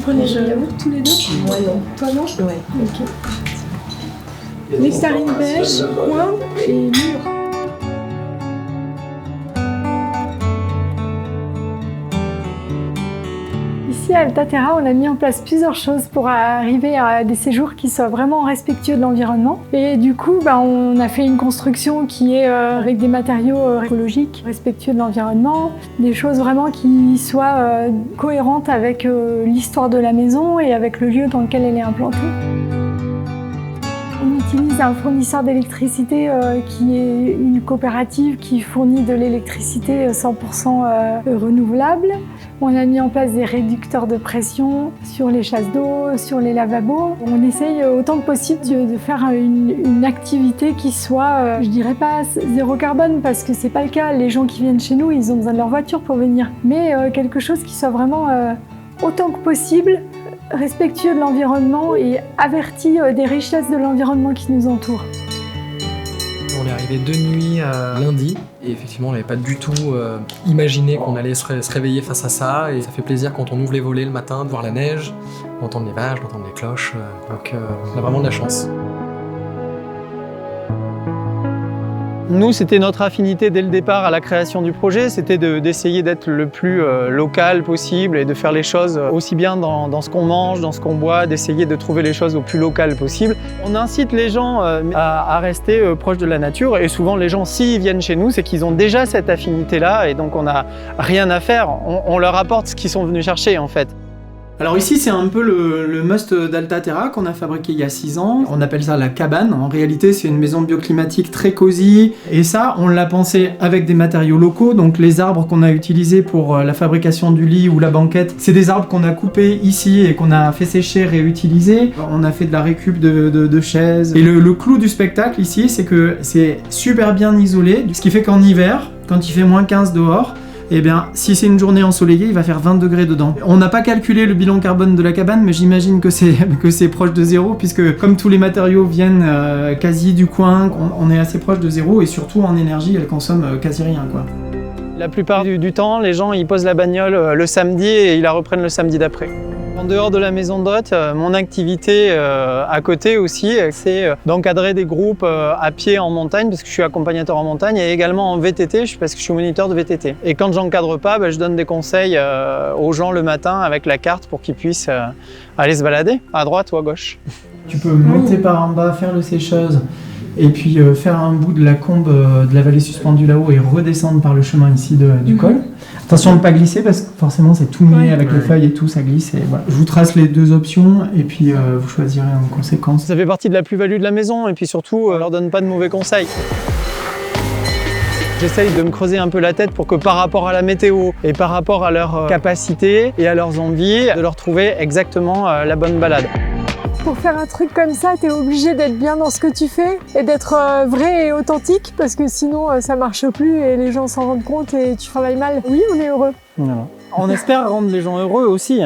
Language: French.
prenez le yaourt tous les deux? Moi non. Toi non? Ouais. Ok. Nectarine beige, coin et mûr. Ici à Altaterra, on a mis en place plusieurs choses pour arriver à des séjours qui soient vraiment respectueux de l'environnement. Et du coup, on a fait une construction qui est avec des matériaux écologiques, respectueux de l'environnement, des choses vraiment qui soient cohérentes avec l'histoire de la maison et avec le lieu dans lequel elle est implantée. On utilise un fournisseur d'électricité qui est une coopérative qui fournit de l'électricité 100% renouvelable. On a mis en place des réducteurs de pression sur les chasses d'eau, sur les lavabos. On essaye autant que possible de faire une activité qui soit, je dirais pas zéro carbone parce que c'est pas le cas. Les gens qui viennent chez nous, ils ont besoin de leur voiture pour venir. Mais quelque chose qui soit vraiment autant que possible respectueux de l'environnement et averti des richesses de l'environnement qui nous entoure. On est arrivé de nuit lundi et effectivement on n'avait pas du tout imaginé qu'on allait se réveiller face à ça et ça fait plaisir quand on ouvre les volets le matin de voir la neige, d'entendre les vaches, d'entendre les cloches, donc on a vraiment de la chance. Nous, c'était notre affinité dès le départ à la création du projet, c'était d'essayer d'être le plus local possible et de faire les choses aussi bien dans ce qu'on mange, dans ce qu'on boit, d'essayer de trouver les choses au plus local possible. On incite les gens à rester proches de la nature et souvent les gens, s'ils viennent chez nous, c'est qu'ils ont déjà cette affinité-là et donc on n'a rien à faire, on leur apporte ce qu'ils sont venus chercher en fait. Alors ici, c'est un peu le must d'Altaterra qu'on a fabriqué il y a 6 ans. On appelle ça la cabane. En réalité, c'est une maison bioclimatique très cosy. Et ça, on l'a pensé avec des matériaux locaux. Donc les arbres qu'on a utilisés pour la fabrication du lit ou la banquette, c'est des arbres qu'on a coupés ici et qu'on a fait sécher, réutiliser. On a fait de la récup de chaises. Et le clou du spectacle ici, c'est que c'est super bien isolé. Ce qui fait qu'en hiver, quand il fait moins 15 dehors, eh bien, si c'est une journée ensoleillée, il va faire 20 degrés dedans. On n'a pas calculé le bilan carbone de la cabane, mais j'imagine que c'est proche de zéro, puisque comme tous les matériaux viennent quasi du coin, on est assez proche de zéro, et surtout en énergie, elle consomme quasi rien, quoi. La plupart du temps, les gens ils posent la bagnole le samedi et ils la reprennent le samedi d'après. En dehors de la maison d'hôte, mon activité à côté aussi, c'est d'encadrer des groupes à pied en montagne, parce que je suis accompagnateur en montagne, et également en VTT, parce que je suis moniteur de VTT. Et quand j'encadre pas, je donne des conseils aux gens le matin avec la carte pour qu'ils puissent aller se balader, à droite ou à gauche. Tu peux monter par en bas, faire le sécheuse, et puis faire un bout de la combe de la vallée suspendue là-haut et redescendre par le chemin ici du col. Attention à ne pas glisser parce que forcément c'est tout mouillé avec les feuilles et tout, ça glisse. Et voilà. Je vous trace les 2 options et puis vous choisirez en conséquence. Ça fait partie de la plus-value de la maison et puis surtout, on leur donne pas de mauvais conseils. J'essaye de me creuser un peu la tête pour que par rapport à la météo et par rapport à leurs capacités et à leurs envies, de leur trouver exactement la bonne balade. Pour faire un truc comme ça, t'es obligé d'être bien dans ce que tu fais et d'être vrai et authentique parce que sinon ça marche plus et les gens s'en rendent compte et tu travailles mal. Oui, on est heureux. Voilà. On espère rendre les gens heureux aussi.